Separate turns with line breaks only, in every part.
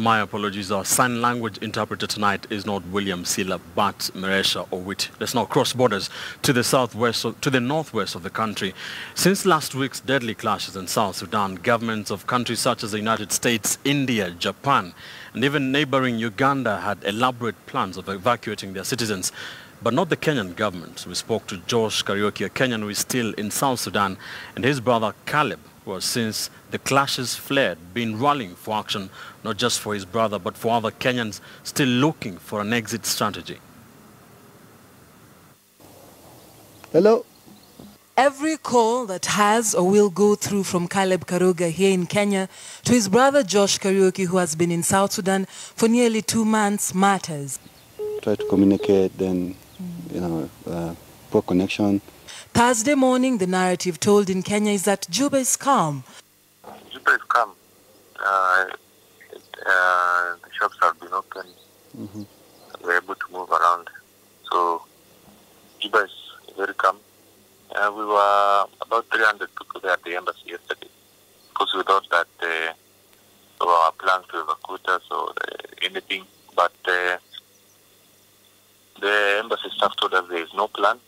My apologies. Our sign language interpreter tonight is not William Sila, but Meresha Owit. Let's now cross borders to the northwest of the country. Since last week's deadly clashes in South Sudan, governments of countries such as the United States, India, Japan, and even neighbouring Uganda had elaborate plans of evacuating their citizens. But not the Kenyan government. We spoke to Josh Kariuki, a Kenyan who is still in South Sudan, and his brother Caleb, who has since the clashes flared, been rallying for action, not just for his brother, but for other Kenyans still looking for an exit strategy.
Hello.
Every call that has or will go through from Caleb Karuga here in Kenya to his brother Josh Kariuki, who has been in South Sudan for nearly 2 months, matters.
Try to communicate, then, poor connection.
Thursday morning, the narrative told in Kenya is that Juba is calm.
Juba is calm. The shops have been open. We're able to move around. So Juba is very calm. We were about 300 people there at the embassy yesterday because we thought that there were plans to evacuate us or anything. But the embassy staff told us there is no plan.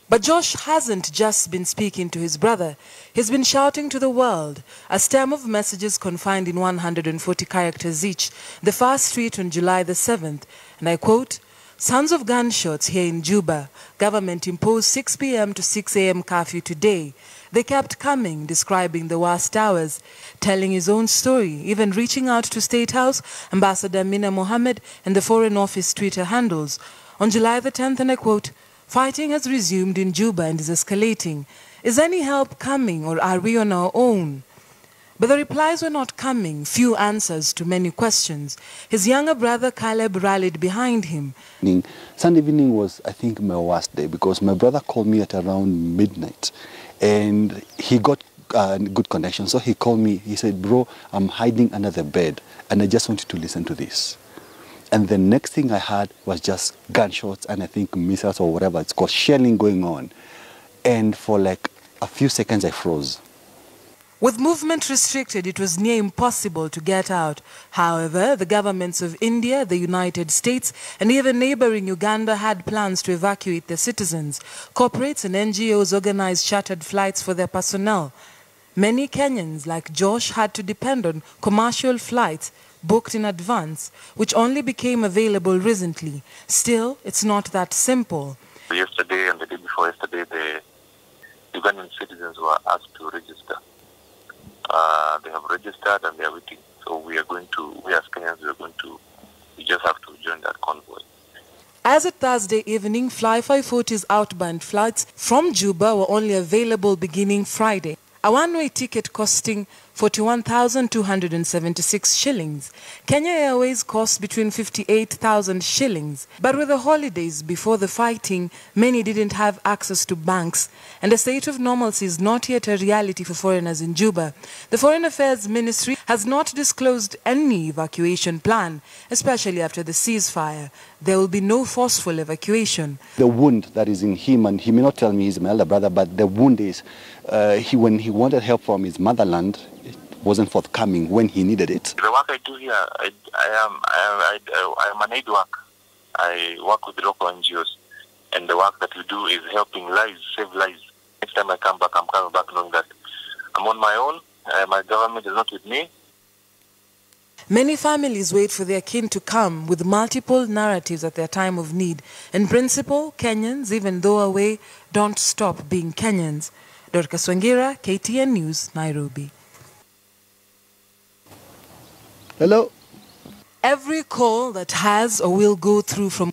But Josh hasn't just been speaking to his brother. He's been shouting to the world, a stem of messages confined in 140 characters each. The first tweet on July the 7th, and I quote, "Sounds of gunshots here in Juba. Government imposed 6 p.m. to 6 a.m. curfew today. They kept coming, describing the worst hours, telling his own story, even reaching out to State House, Ambassador Mina Mohammed, and the Foreign Office Twitter handles. On July the 10th, and I quote, fighting has resumed in Juba and is escalating. Is any help coming or are we on our own?" But the replies were not coming, few answers to many questions. His younger brother Caleb rallied behind him.
Sunday evening was, I think, my worst day because my brother called me at around midnight and he got good connection. So he called me, he said, "Bro, I'm hiding under the bed and I just want you to listen to this." And the next thing I heard was just gunshots and I think missiles or whatever it's called, shelling going on. And for like a few seconds I froze.
With movement restricted, it was near impossible to get out. However, the governments of India, the United States, and even neighbouring Uganda had plans to evacuate their citizens. Corporates and NGOs organized chartered flights for their personnel. Many Kenyans, like Josh, had to depend on commercial flights booked in advance, which only became available recently. Still, it's not that simple.
Yesterday and the day before yesterday, the Ugandan citizens were asked to register. They have registered and they are waiting. So we as Kenyans, we just have to join that convoy.
As of Thursday evening, Fly 540's outbound flights from Juba were only available beginning Friday. A one-way ticket costing 41,276 shillings. Kenya Airways cost between 58,000 shillings. But with the holidays before the fighting, many didn't have access to banks, and a state of normalcy is not yet a reality for foreigners in Juba. The Foreign Affairs Ministry has not disclosed any evacuation plan, especially after the ceasefire. There will be no forceful evacuation.
The wound that is in him, and he may not tell me he's my elder brother, but the wound is when he wanted help from his motherland, it wasn't forthcoming when he needed it.
The work I do here, I am an aid worker. I work with the local NGOs, and the work that we do is helping lives, save lives. Next time I come back, I'm coming back knowing that I'm on my own. My government is not with me.
Many families wait for their kin to come with multiple narratives at their time of need. In principle, Kenyans, even though away, don't stop being Kenyans. Dorcas Wangira, KTN News, Nairobi.
Hello.
Every call that has or will go through from